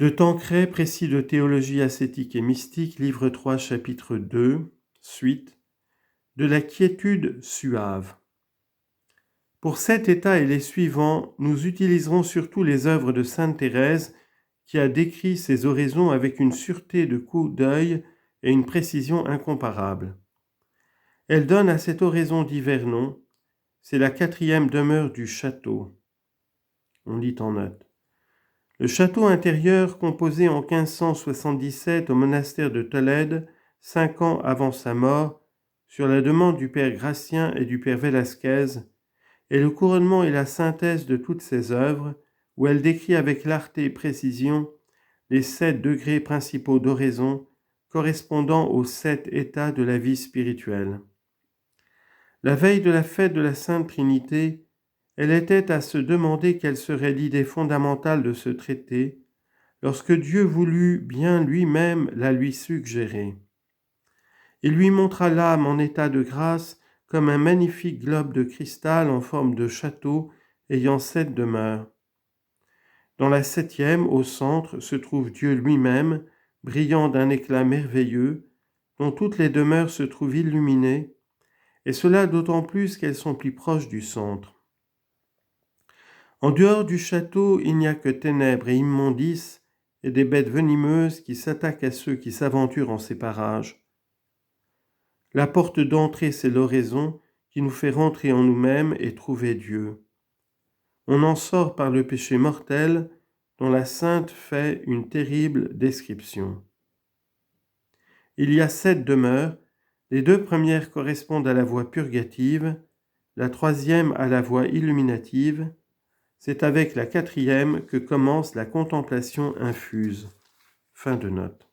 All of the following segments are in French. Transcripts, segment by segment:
De Tancret, précis de théologie ascétique et mystique, livre 3, chapitre 2, suite, de la quiétude suave. Pour cet état et les suivants, nous utiliserons surtout les œuvres de sainte Thérèse, qui a décrit ces oraisons avec une sûreté de coup d'œil et une précision incomparables. Elle donne à cette oraison divers noms. C'est la 4e demeure du château. On lit en note. Le château intérieur, composé en 1577 au monastère de Tolède, 5 ans avant sa mort, sur la demande du père Gratien et du père Velasquez, est le couronnement et la synthèse de toutes ses œuvres, où elle décrit avec clarté et précision les 7 degrés principaux d'oraison correspondant aux 7 états de la vie spirituelle. La veille de la fête de la Sainte Trinité, elle était à se demander quelle serait l'idée fondamentale de ce traité, lorsque Dieu voulut bien lui-même la lui suggérer. Il lui montra l'âme en état de grâce comme un magnifique globe de cristal en forme de château ayant 7 demeures. Dans la 7e, au centre, se trouve Dieu lui-même, brillant d'un éclat merveilleux, dont toutes les demeures se trouvent illuminées, et cela d'autant plus qu'elles sont plus proches du centre. En dehors du château, il n'y a que ténèbres et immondices et des bêtes venimeuses qui s'attaquent à ceux qui s'aventurent en ces parages. La porte d'entrée, c'est l'oraison qui nous fait rentrer en nous-mêmes et trouver Dieu. On en sort par le péché mortel dont la sainte fait une terrible description. Il y a 7 demeures, les 2 premières correspondent à la voie purgative, la 3e à la voie illuminative. C'est avec la 4e que commence la contemplation infuse. Fin de note.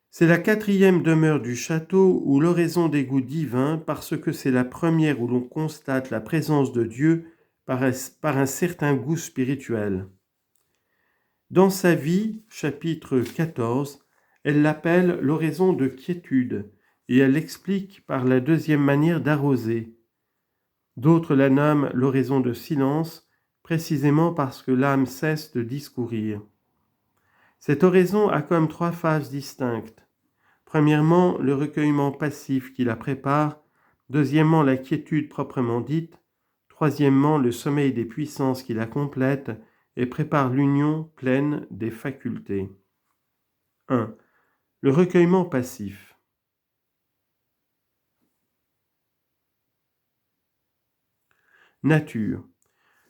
C'est la 4e demeure du château où l'oraison des goûts divins, parce que c'est la première où l'on constate la présence de Dieu par un certain goût spirituel. Dans sa vie, chapitre 14, elle l'appelle l'oraison de quiétude et elle l'explique par la 2e manière d'arroser. D'autres la nomment l'oraison de silence, précisément parce que l'âme cesse de discourir. Cette oraison a comme 3 phases distinctes. Premièrement, le recueillement passif qui la prépare, deuxièmement, la quiétude proprement dite, troisièmement, le sommeil des puissances qui la complète et prépare l'union pleine des facultés. 1. Le recueillement passif. Nature.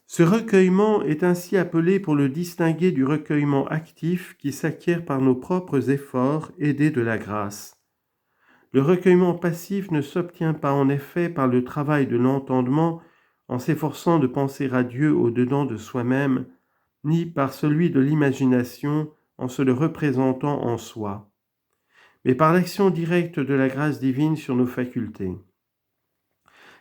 Ce recueillement est ainsi appelé pour le distinguer du recueillement actif qui s'acquiert par nos propres efforts aidés de la grâce. Le recueillement passif ne s'obtient pas en effet par le travail de l'entendement en s'efforçant de penser à Dieu au-dedans de soi-même, ni par celui de l'imagination en se le représentant en soi, mais par l'action directe de la grâce divine sur nos facultés.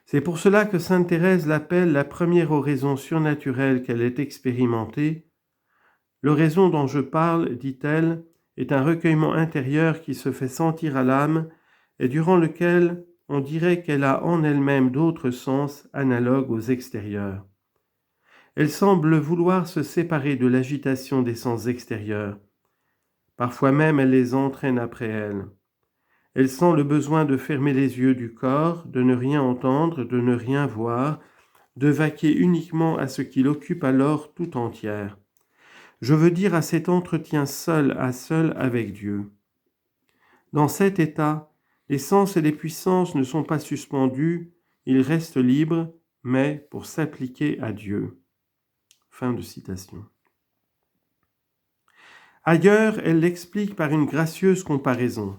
C'est pour cela que sainte Thérèse l'appelle la première oraison surnaturelle qu'elle ait expérimentée. L'oraison dont je parle, dit-elle, est un recueillement intérieur qui se fait sentir à l'âme et durant lequel on dirait qu'elle a en elle-même d'autres sens analogues aux extérieurs. Elle semble vouloir se séparer de l'agitation des sens extérieurs. Parfois même, elle les entraîne après elle. Elle sent le besoin de fermer les yeux du corps, de ne rien entendre, de ne rien voir, de vaquer uniquement à ce qui l'occupe alors tout entière. Je veux dire à cet entretien seul à seul avec Dieu. Dans cet état, les sens et les puissances ne sont pas suspendus, ils restent libres, mais pour s'appliquer à Dieu. Fin de citation. Ailleurs, elle l'explique par une gracieuse comparaison.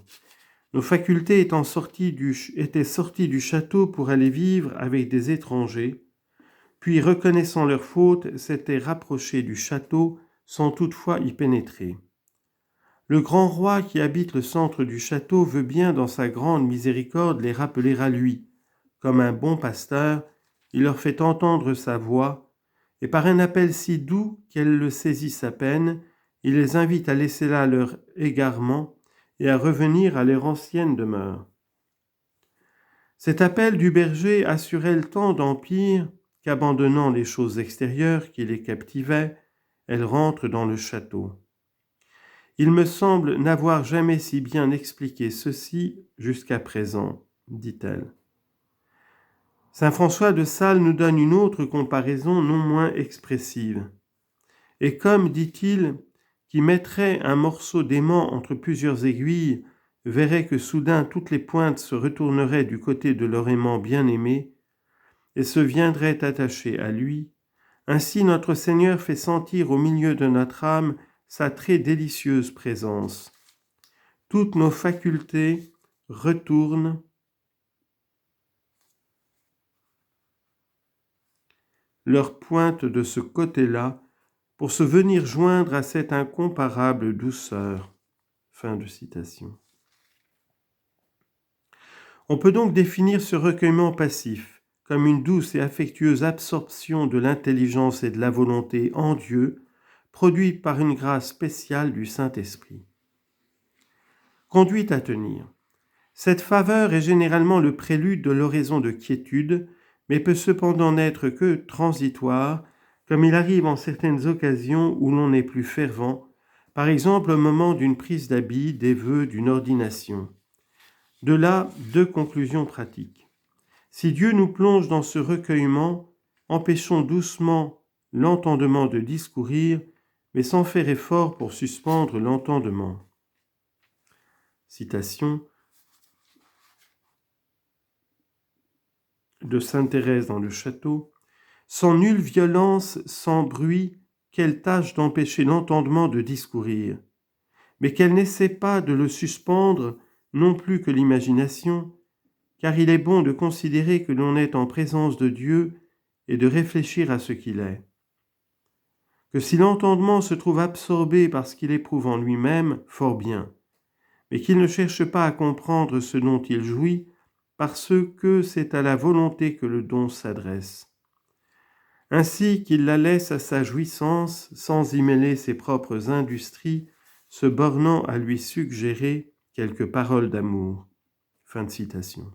Nos facultés étaient sorties du château pour aller vivre avec des étrangers, puis, reconnaissant leurs fautes, s'étaient rapprochées du château sans toutefois y pénétrer. Le grand roi qui habite le centre du château veut bien, dans sa grande miséricorde, les rappeler à lui. Comme un bon pasteur, il leur fait entendre sa voix, et par un appel si doux qu'elles le saisissent à peine, il les invite à laisser là leur égarement et à revenir à leur ancienne demeure. Cet appel du berger assurait tant d'empire qu'abandonnant les choses extérieures qui les captivaient, elle rentre dans le château. Il me semble n'avoir jamais si bien expliqué ceci jusqu'à présent, dit-elle. Saint François de Sales nous donne une autre comparaison non moins expressive. Et comme, dit-il, qui mettrait un morceau d'aimant entre plusieurs aiguilles verrait que soudain toutes les pointes se retourneraient du côté de leur aimant bien-aimé et se viendraient attacher à lui, ainsi notre Seigneur fait sentir au milieu de notre âme sa très délicieuse présence. Toutes nos facultés retournent leur pointe de ce côté-là pour se venir joindre à cette incomparable douceur. Fin de citation. On peut donc définir ce recueillement passif comme une douce et affectueuse absorption de l'intelligence et de la volonté en Dieu, produit par une grâce spéciale du Saint-Esprit. Conduite à tenir. Cette faveur est généralement le prélude de l'oraison de quiétude, mais peut cependant n'être que transitoire, comme il arrive en certaines occasions où l'on est plus fervent, par exemple au moment d'une prise d'habit, des vœux, d'une ordination. De là, 2 conclusions pratiques. Si Dieu nous plonge dans ce recueillement, empêchons doucement l'entendement de discourir, mais sans faire effort pour suspendre l'entendement. Citation de sainte Thérèse dans le château. Sans nulle violence, sans bruit, qu'elle tâche d'empêcher l'entendement de discourir, mais qu'elle n'essaie pas de le suspendre non plus que l'imagination, car il est bon de considérer que l'on est en présence de Dieu et de réfléchir à ce qu'il est. Que si l'entendement se trouve absorbé par ce qu'il éprouve en lui-même, fort bien, mais qu'il ne cherche pas à comprendre ce dont il jouit, parce que c'est à la volonté que le don s'adresse. Ainsi qu'il la laisse à sa jouissance, sans y mêler ses propres industries, se bornant à lui suggérer quelques paroles d'amour. Fin de citation.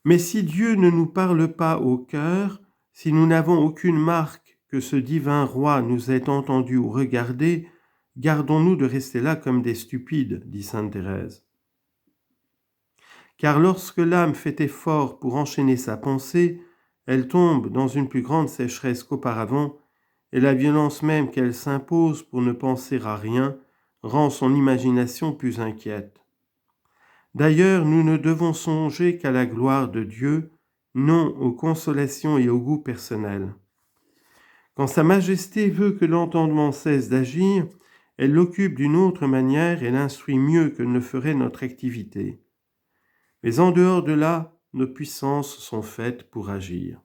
Mais si Dieu ne nous parle pas au cœur, si nous n'avons aucune marque que ce divin roi nous ait entendu ou regardé, gardons-nous de rester là comme des stupides, dit sainte Thérèse. Car lorsque l'âme fait effort pour enchaîner sa pensée, elle tombe dans une plus grande sécheresse qu'auparavant, et la violence même qu'elle s'impose pour ne penser à rien rend son imagination plus inquiète. D'ailleurs, nous ne devons songer qu'à la gloire de Dieu, non aux consolations et au goût personnel. Quand Sa Majesté veut que l'entendement cesse d'agir, elle l'occupe d'une autre manière et l'instruit mieux que ne ferait notre activité. Mais en dehors de là, nos puissances sont faites pour agir.